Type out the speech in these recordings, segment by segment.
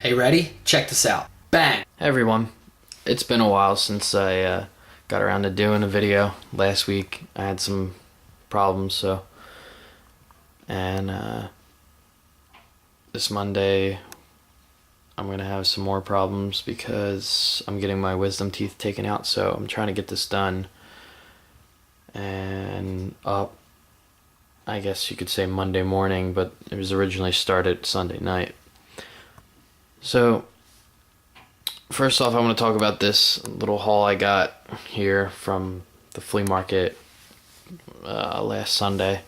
Hey, ready? Check this out. Bang! Hey everyone, it's been a while since I got around to doing a video. Last week I had some problems, and this Monday I'm gonna have some more problems because I'm getting my wisdom teeth taken out, so I'm trying to get this done and up, I guess you could say Monday morning, but it was originally started Sunday night. So first off, I want to talk about this little haul I got here from the flea market last Sunday.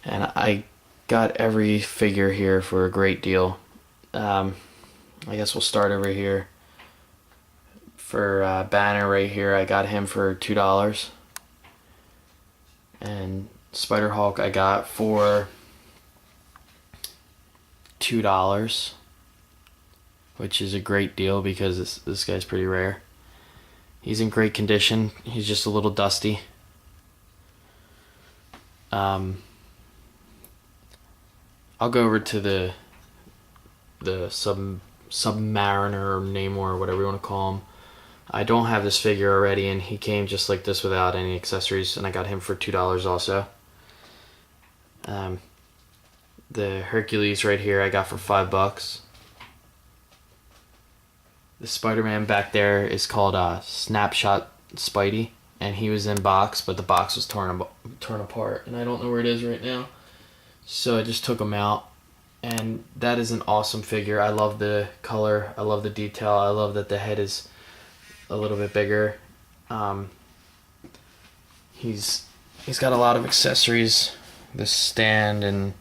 And I got every figure here for a great deal. I guess we'll start over here. For Banner right here, I got him for $2. And Spider Hulk I got for $2. Which is a great deal because this guy's pretty rare. He's in great condition. He's just a little dusty. I'll go over to the Submariner or Namor or whatever you want to call him. I don't have this figure already, and he came just like this without any accessories, and I got him for $2 also. The Hercules right here I got for $5. The Spider-Man back there is called Snapshot Spidey, and he was in box, but the box was torn apart, and I don't know where it is right now. So I just took him out, and that is an awesome figure. I love the color, I love the detail, I love that the head is a little bit bigger. He's got a lot of accessories, this stand and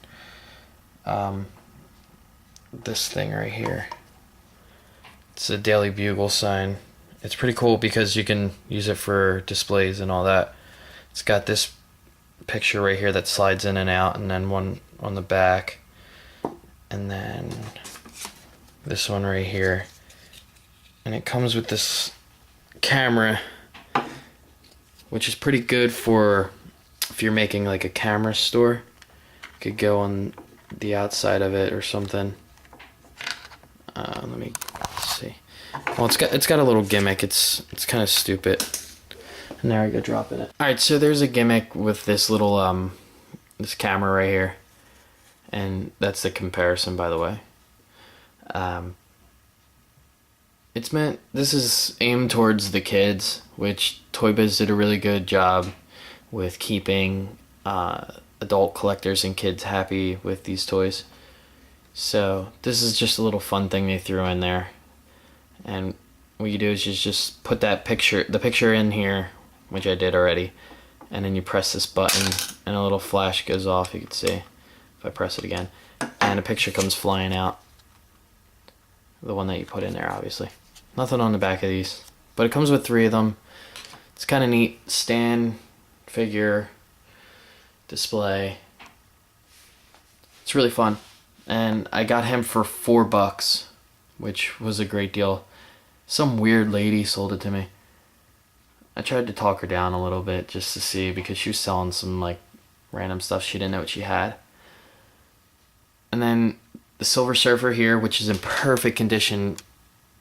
this thing right here. It's a Daily Bugle sign. It's pretty cool because you can use it for displays and all that. It's got this picture right here that slides in and out, and then one on the back, and then this one right here. And it comes with this camera, which is pretty good for if you're making like a camera store. You could go on the outside of it or something. Let me see. Well, it's got a little gimmick. It's kind of stupid. And there I go dropping it. All right, so there's a gimmick with this little this camera right here, and that's the comparison, by the way. This is aimed towards the kids, which Toy Biz did a really good job with keeping adult collectors and kids happy with these toys. So this is just a little fun thing they threw in there, and what you do is you just put the picture in here, which I did already, and then you press this button and a little flash goes off. You can see if I press it again, and a picture comes flying out, the one that you put in there. Obviously nothing on the back of these, but it comes with 3 of them. It's kind of neat. Stand, figure, display. It's really fun. And I got him for $4, which was a great deal. Some weird lady sold it to me. I tried to talk her down a little bit just to see, because she was selling some like random stuff she didn't know what she had. And then the Silver Surfer here, which is in perfect condition.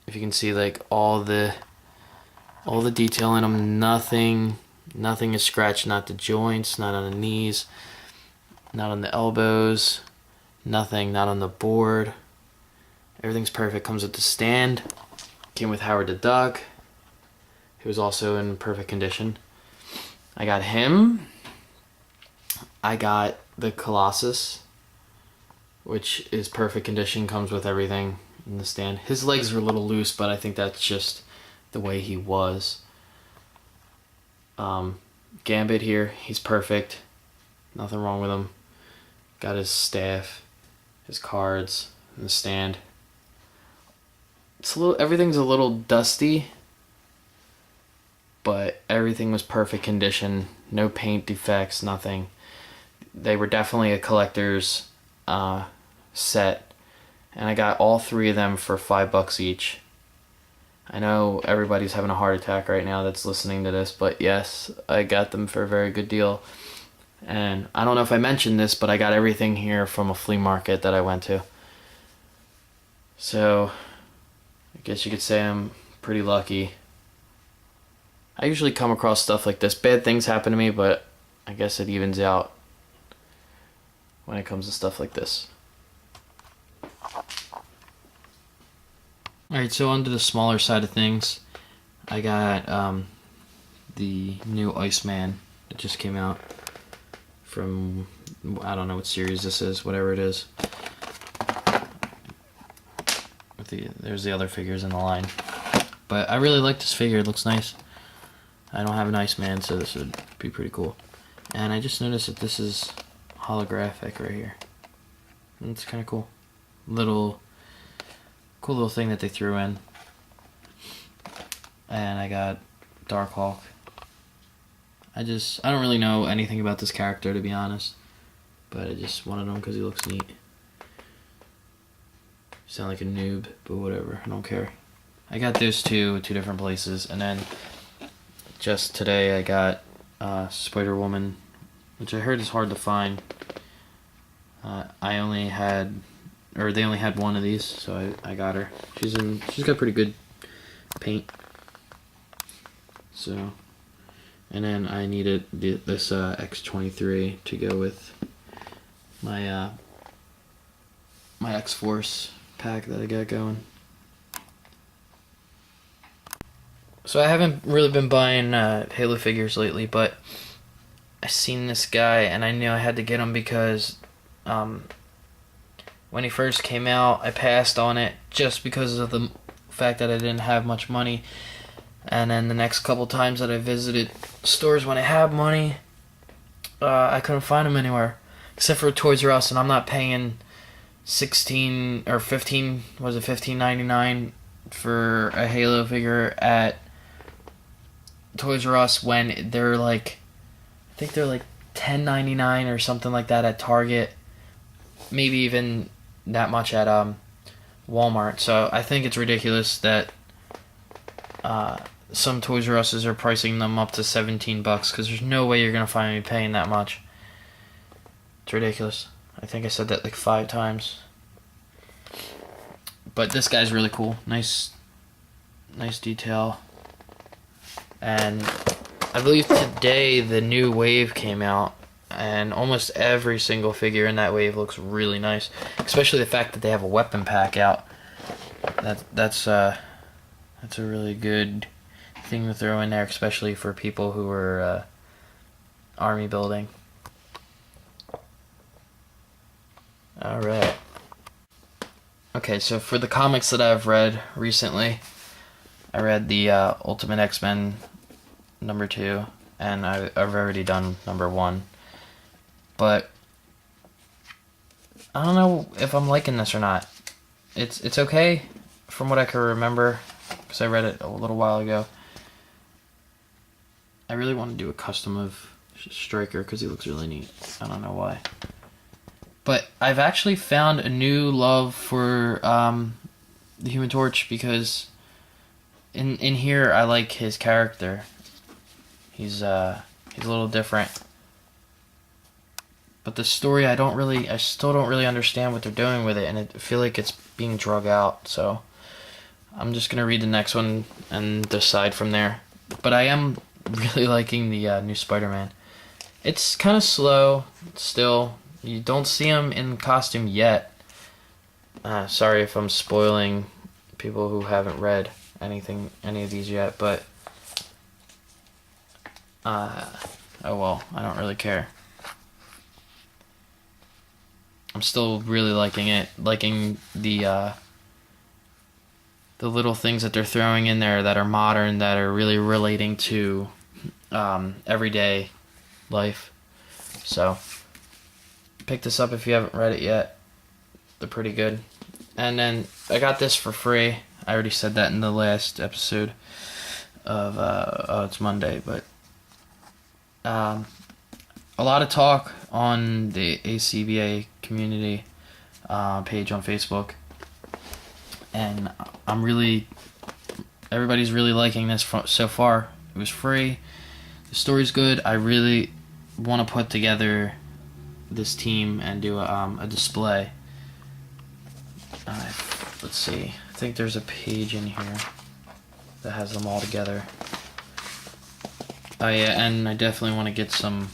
If you can see, like all the detail in him, nothing is scratched, not the joints, not on the knees, not on the elbows. Nothing, not on the board. Everything's perfect. Comes with the stand. Came with Howard the Duck, who was also in perfect condition. I got him. I got the Colossus, which is perfect condition. Comes with everything in the stand. His legs are a little loose, but I think that's just the way he was. Gambit here. He's perfect. Nothing wrong with him. Got his staff, his cards, and the stand. Everything's a little dusty, but everything was perfect condition. No paint defects, nothing. They were definitely a collector's set, and I got all 3 of them for $5 each. I know everybody's having a heart attack right now that's listening to this, but yes, I got them for a very good deal. And I don't know if I mentioned this, but I got everything here from a flea market that I went to. So I guess you could say I'm pretty lucky. I usually come across stuff like this. Bad things happen to me, but I guess it evens out when it comes to stuff like this. Alright, so on to the smaller side of things. I got the new Iceman that just came out from, I don't know what series this is, whatever it is. There's the other figures in the line. But I really like this figure, it looks nice. I don't have an Iceman, so this would be pretty cool. And I just noticed that this is holographic right here. And it's kind of cool. Cool little thing that they threw in. And I got Darkhawk. I don't really know anything about this character, to be honest. But I just wanted him because he looks neat. Sound like a noob, but whatever, I don't care. I got those two different places, and then just today I got Spider-Woman, which I heard is hard to find. They only had one of these, so I got her. She's got pretty good paint. So, and then I needed this X-23 to go with my my X-Force pack that I got going. So I haven't really been buying Halo figures lately, but I seen this guy and I knew I had to get him because when he first came out, I passed on it just because of the fact that I didn't have much money. And then the next couple times that I visited stores when I had money, I couldn't find them anywhere except for Toys R Us, and I'm not paying $16 or $15, was it $15.99 for a Halo figure at Toys R Us when they're like, I think they're like $10.99 or something like that at Target, maybe even that much at Walmart. So I think it's ridiculous that some Toys R Us's are pricing them up to $17 because there's no way you're gonna find me paying that much. It's ridiculous. I think I said that like 5 times. But this guy's really cool. Nice detail. And I believe today the new wave came out, and almost every single figure in that wave looks really nice. Especially the fact that they have a weapon pack out. That's a really good thing to throw in there, especially for people who are army building. Alright. Okay, so for the comics that I've read recently, I read the Ultimate X-Men #2, and I've already done #1. But I don't know if I'm liking this or not. It's okay from what I can remember, because I read it a little while ago. I really want to do a custom of Stryker because he looks really neat. I don't know why. But I've actually found a new love for the Human Torch, because in here I like his character. He's a little different. But the story I still don't really understand what they're doing with it, and I feel like it's being drug out. So I'm just gonna read the next one and decide from there. But I am really liking the new Spider-Man. It's kind of slow still. You don't see him in costume yet. Sorry if I'm spoiling people who haven't read any of these yet, but oh well, I don't really care. I'm still really liking it, liking the little things that they're throwing in there that are modern, that are really relating to everyday life. So pick this up if you haven't read it yet. They're pretty good. And then I got this for free. I already said that in the last episode of it's Monday, but a lot of talk on the ACBA community page on Facebook, and everybody's really liking this so far. It was free. The story's good. I really want to put together this team and do a display. let's see. I think there's a page in here that has them all together. Oh yeah, and I definitely want to get some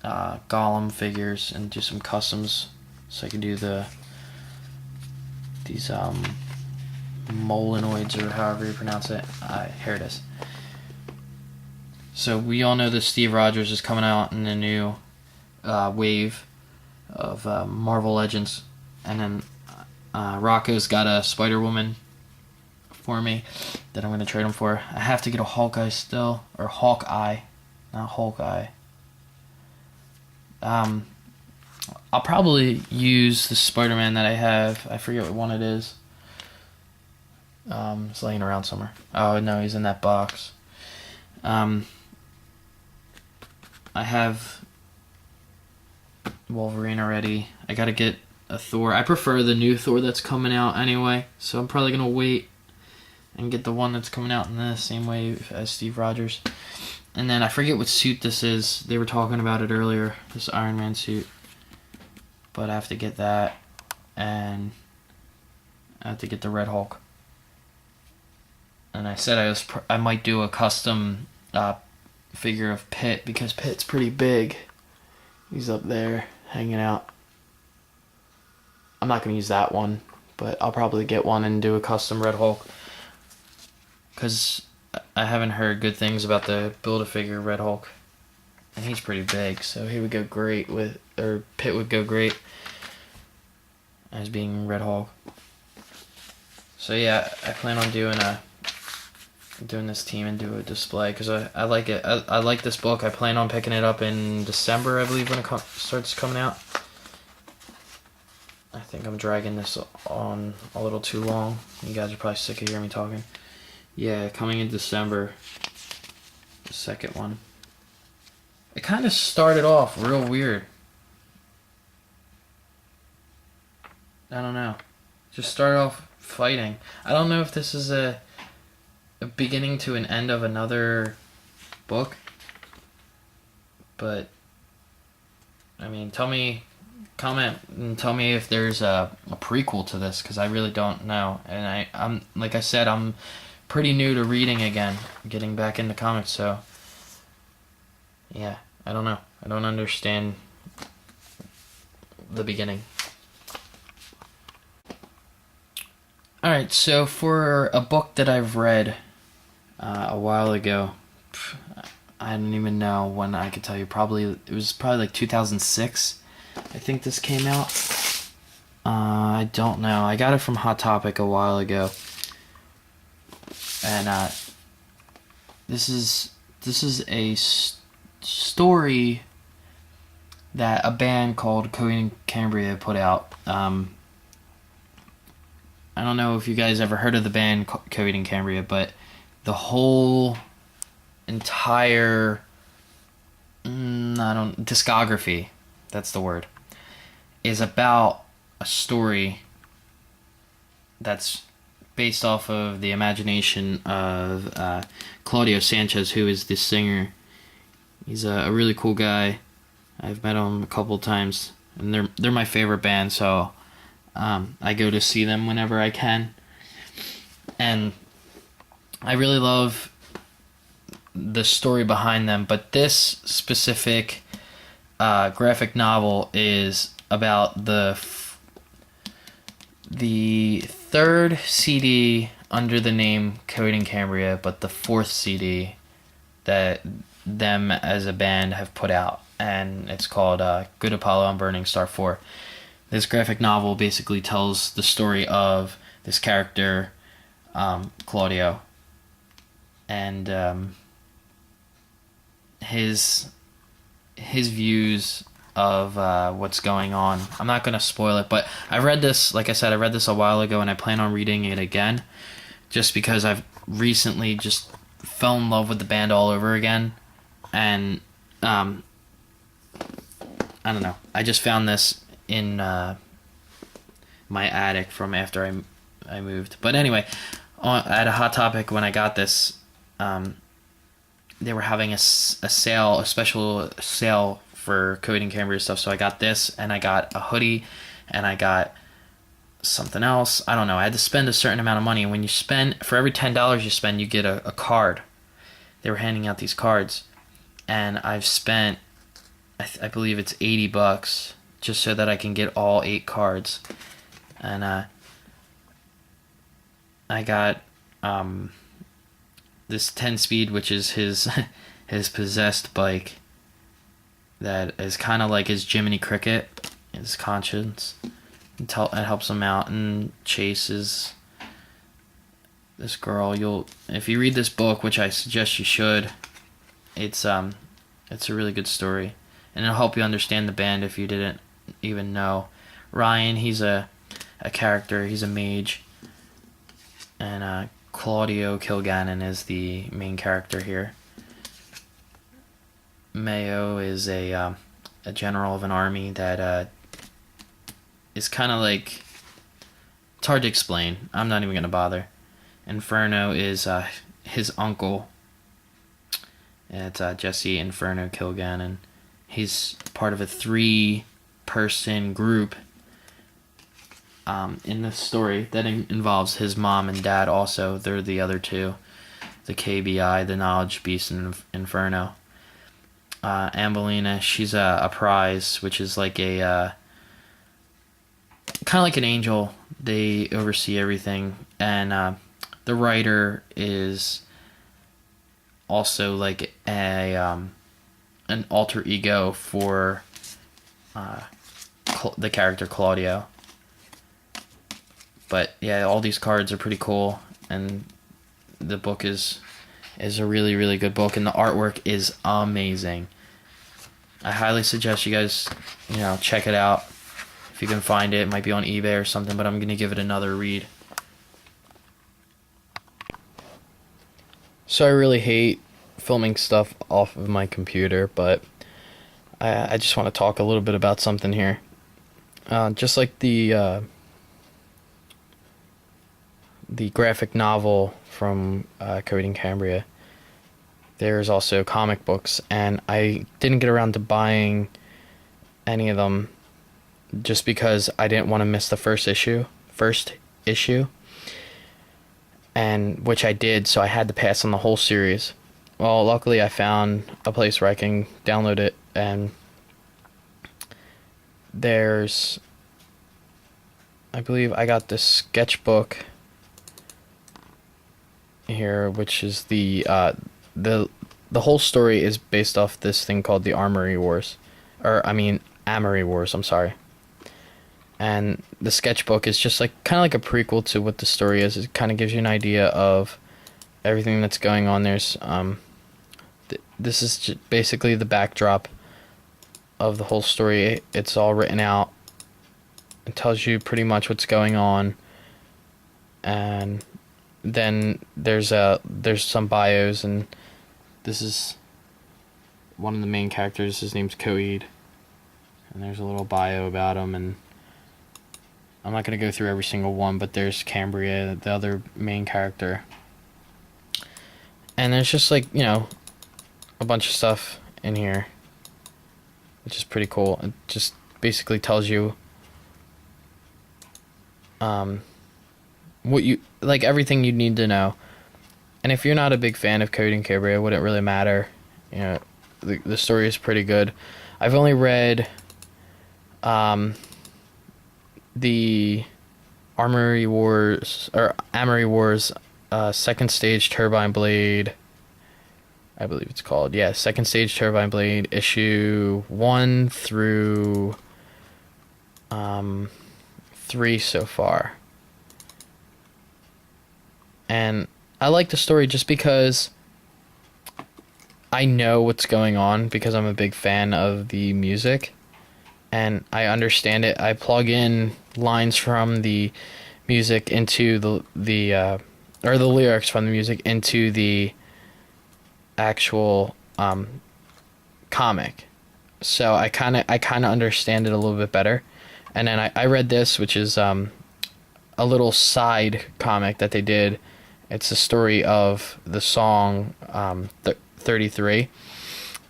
Gollum figures and do some customs, so I can do these Molinoids, or however you pronounce it. Here it is. So we all know that Steve Rogers is coming out in a new wave of Marvel Legends, and then Rocco's got a Spider-Woman for me that I'm going to trade him for. I have to get a Hawkeye still, or Hawkeye, not Hawkeye. I'll probably use the Spider-Man that I have. I forget what one it is. It's laying around somewhere. Oh no, he's in that box. I have Wolverine already. I gotta get a Thor. I prefer the new Thor that's coming out anyway, so I'm probably gonna wait and get the one that's coming out in the same way as Steve Rogers. And then I forget what suit this is. They were talking about it earlier, this Iron Man suit. But I have to get that, and I have to get the Red Hulk. And I said I might do a custom figure of Pitt, because Pitt's pretty big. He's up there hanging out. I'm not going to use that one, but I'll probably get one and do a custom Red Hulk, because I haven't heard good things about the Build-A-Figure Red Hulk, and he's pretty big, so he would go great with, or Pitt would go great as being Red Hulk. So yeah, I plan on doing this team and do a display, because I like it. I like this book. I plan on picking it up in December, I believe, when it starts coming out. I think I'm dragging this on a little too long. You guys are probably sick of hearing me talking. Yeah, coming in December, the second one. It kind of started off real weird. I don't know. Just started off fighting. I don't know if this is a beginning to an end of another book, but I mean, comment and tell me if there's a prequel to this, because I really don't know. And I'm like I said, I'm pretty new to reading again, getting back into comics, so yeah, I don't know. I don't understand the beginning. Alright, so for a book that I've read a while ago, I don't even know when. I could tell you. It was probably like 2006, I think this came out. I don't know. I got it from Hot Topic a while ago. And this is a story that a band called Coheed and Cambria put out. I don't know if you guys ever heard of the band Coheed and Cambria, but the whole entire discography, that's the word, is about a story that's based off of the imagination of Claudio Sanchez, who is the singer. He's a really cool guy. I've met him a couple times, and they're my favorite band, so I go to see them whenever I can. And I really love the story behind them, but this specific graphic novel is about the third CD under the name Coheed and Cambria, but the fourth CD that them as a band have put out, and it's called Good Apollo and Burning Star 4. This graphic novel basically tells the story of this character, Claudio, and his views of what's going on. I'm not going to spoil it, but I read this, like I said, I read this a while ago, and I plan on reading it again, just because I've recently just fell in love with the band all over again, and I don't know, I just found this in my attic from after I moved. But anyway, at a Hot Topic, when I got this, they were having a sale, a special sale for Coheed and Cambria stuff, so I got this, and I got a hoodie, and I got something else. I don't know. I had to spend a certain amount of money. And when you spend, for every $10 you spend, you get a card. They were handing out these cards. And I've spent, I believe it's $80 just so that I can get all 8 cards. And I got this 10-speed, which is his his possessed bike. That is kind of like his Jiminy Cricket, his conscience. It helps him out and chases this girl. If you read this book, which I suggest you should, it's a really good story, and it'll help you understand the band if you didn't even know. Ryan, he's a character. He's a mage, and Claudio Kilgannon is the main character here. Mayo is a general of an army that is kind of like, it's hard to explain. I'm not even gonna bother. Inferno is his uncle. It's Jesse Inferno Kilgannon. He's part of a 3-person group in the story that involves his mom and dad also. They're the other two. The KBI, the Knowledge Beast, and Inferno. Ambelina, she's a prize, which is like a kind of like an angel. They oversee everything, and the writer is also like an alter ego for the character Claudio. But yeah, all these cards are pretty cool, and the book is a really, really good book, and the artwork is amazing. I highly suggest you guys, check it out. If you can find it, it might be on eBay or something, but I'm going to give it another read. So I really hate filming stuff off of my computer, but I just want to talk a little bit about something here. Just like the graphic novel from Coding Cambria, there's also comic books, and I didn't get around to buying any of them just because I didn't want to miss the first issue, and which I did, so I had to pass on the whole series. Well, luckily I found a place where I can download it, and I believe I got this sketchbook here, which is the whole story is based off this thing called the Amory Wars, I'm sorry. And the sketchbook is just like kind of like a prequel to what the story is. It kind of gives you an idea of everything that's going on. There's this is basically the backdrop of the whole story. It's all written out. It tells you pretty much what's going on, and then there's some bios, and this is one of the main characters. His name's Coed, and there's a little bio about him, and I'm not going to go through every single one, but there's Cambria, the other main character, and there's just like, a bunch of stuff in here, which is pretty cool. It just basically tells you what you like, everything you need to know. And if you're not a big fan of Coding Cambria, it wouldn't really matter. The story is pretty good. I've only read the Amory Wars Second Stage Turbine Blade, I believe it's called. Yeah, Second Stage Turbine Blade, issue 1 through 3 so far. And I like the story just because I know what's going on, because I'm a big fan of the music and I understand it. I plug in lines from the music into the lyrics from the music into the actual comic. So I kind of understand it a little bit better. And then I read this, which is a little side comic that they did. It's the story of the song 33,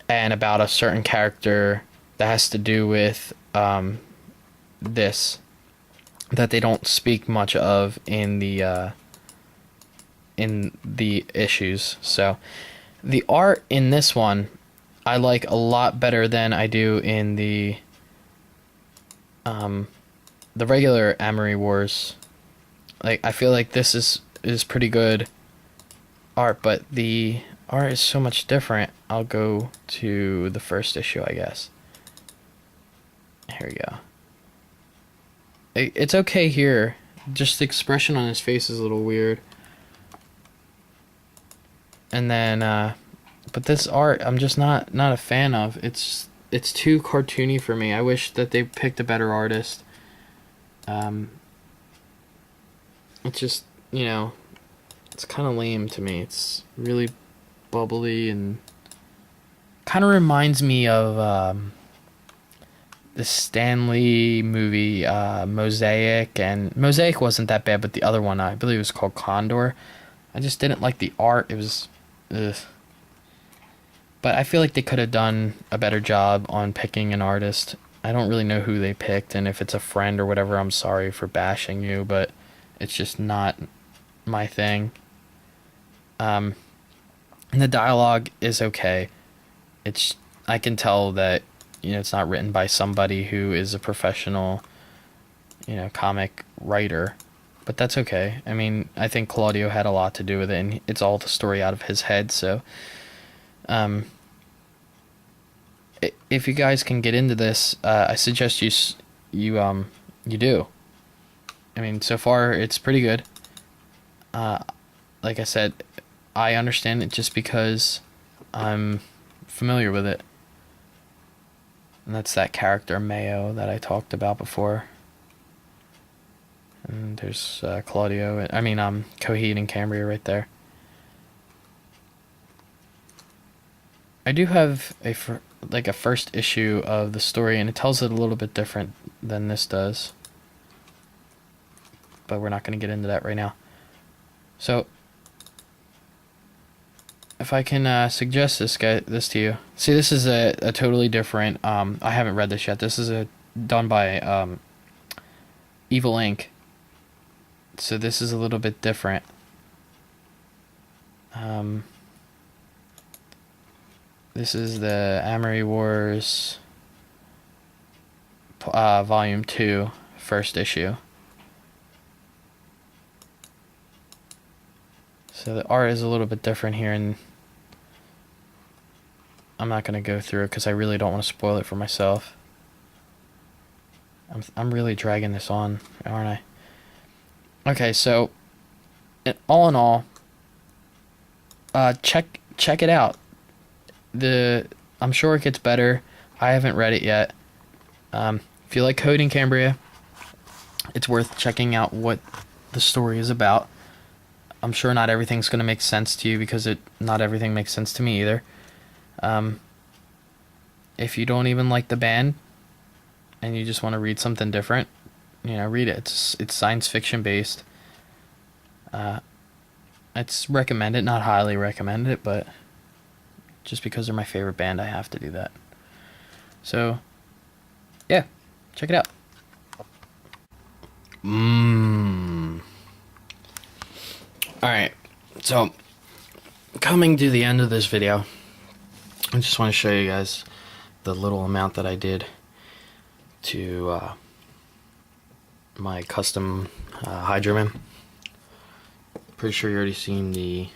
and about a certain character that has to do with this. that they don't speak much of in the issues. So the art in this one I like a lot better than I do in the regular Amory Wars. Like, I feel like this is pretty good art, but the art is so much different. I'll go to the first issue, I guess. Here we go. It's okay here. Just the expression on his face is a little weird. And then, but this art, I'm just not a fan of. It's too cartoony for me. I wish that they picked a better artist. It's just, it's kind of lame to me. It's really bubbly and kind of reminds me of the Stanley movie Mosaic, and Mosaic wasn't that bad, but the other one, I believe it was called Condor. I just didn't like the art. It was ugh. But I feel like they could have done a better job on picking an artist. I don't really know who they picked, and if it's a friend or whatever, I'm sorry for bashing you, but it's just not my thing. And the dialogue is okay. I can tell that, it's not written by somebody who is a professional, comic writer, but that's okay. I mean, I think Claudio had a lot to do with it, and it's all the story out of his head, so if you guys can get into this, I suggest you do. I mean, so far it's pretty good. Like I said, I understand it just because I'm familiar with it. And that's that character Mayo that I talked about before. And there's Claudio, Coheed and Cambria right there. I do have a first issue of the story, and it tells it a little bit different than this does. But we're not going to get into that right now. So, if I can suggest this to you. See, this is a totally different, I haven't read this yet. This is done by Evil Inc. So this is a little bit different. This is the Amory Wars Volume 2, first issue. So the art is a little bit different here, and I'm not going to go through it because I really don't want to spoil it for myself. I'm really dragging this on, aren't I? Okay, so all in all, check it out. I'm sure it gets better. I haven't read it yet. If you like Coheed and Cambria, it's worth checking out what the story is about. I'm sure not everything's going to make sense to you because not everything makes sense to me either. If you don't even like the band and you just want to read something different, read it. It's science fiction based. It's recommended, not highly recommended, but just because they're my favorite band, I have to do that. So, yeah, check it out. Alright, so coming to the end of this video, I just want to show you guys the little amount that I did to my custom Hydroman. Pretty sure you already seen the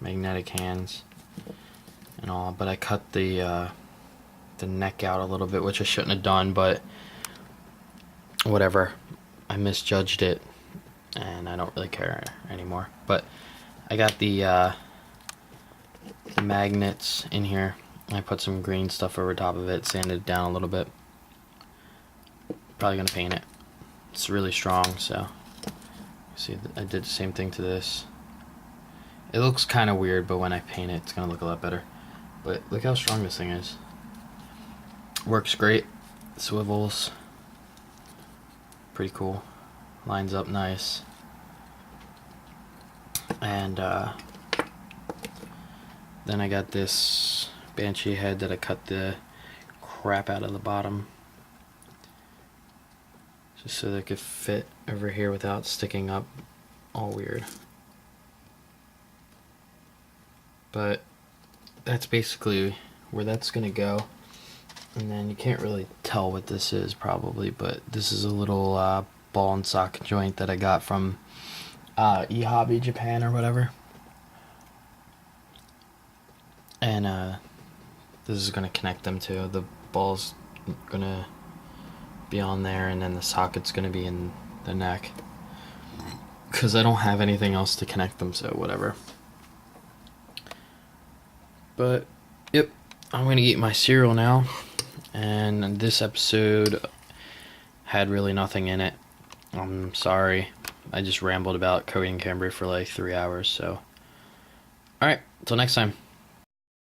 magnetic hands and all, but I cut the neck out a little bit, which I shouldn't have done, but whatever. I misjudged it, and I don't really care anymore. But I got the magnets in here. I put some green stuff over top of it, sanded it down a little bit. Probably gonna paint it. It's really strong, so see, I did the same thing to this. It looks kind of weird, but when I paint it, it's gonna look a lot better. But look how strong this thing is. Works great. Swivels. Pretty cool. Lines up nice. And then I got this Banshee head that I cut the crap out of the bottom. just so they could fit over here without sticking up all weird. But that's basically where that's gonna go. And then you can't really tell what this is probably, but this is a little ball and socket joint that I got from eHobby Japan or whatever. And this is gonna connect them to the ball's gonna be on there, and then the socket's gonna be in the neck. Cause I don't have anything else to connect them, so whatever. But yep, I'm gonna eat my cereal now. And this episode had really nothing in it. I'm sorry. I just rambled about Cody and Cambry for like 3 hours, so. Alright, till next time.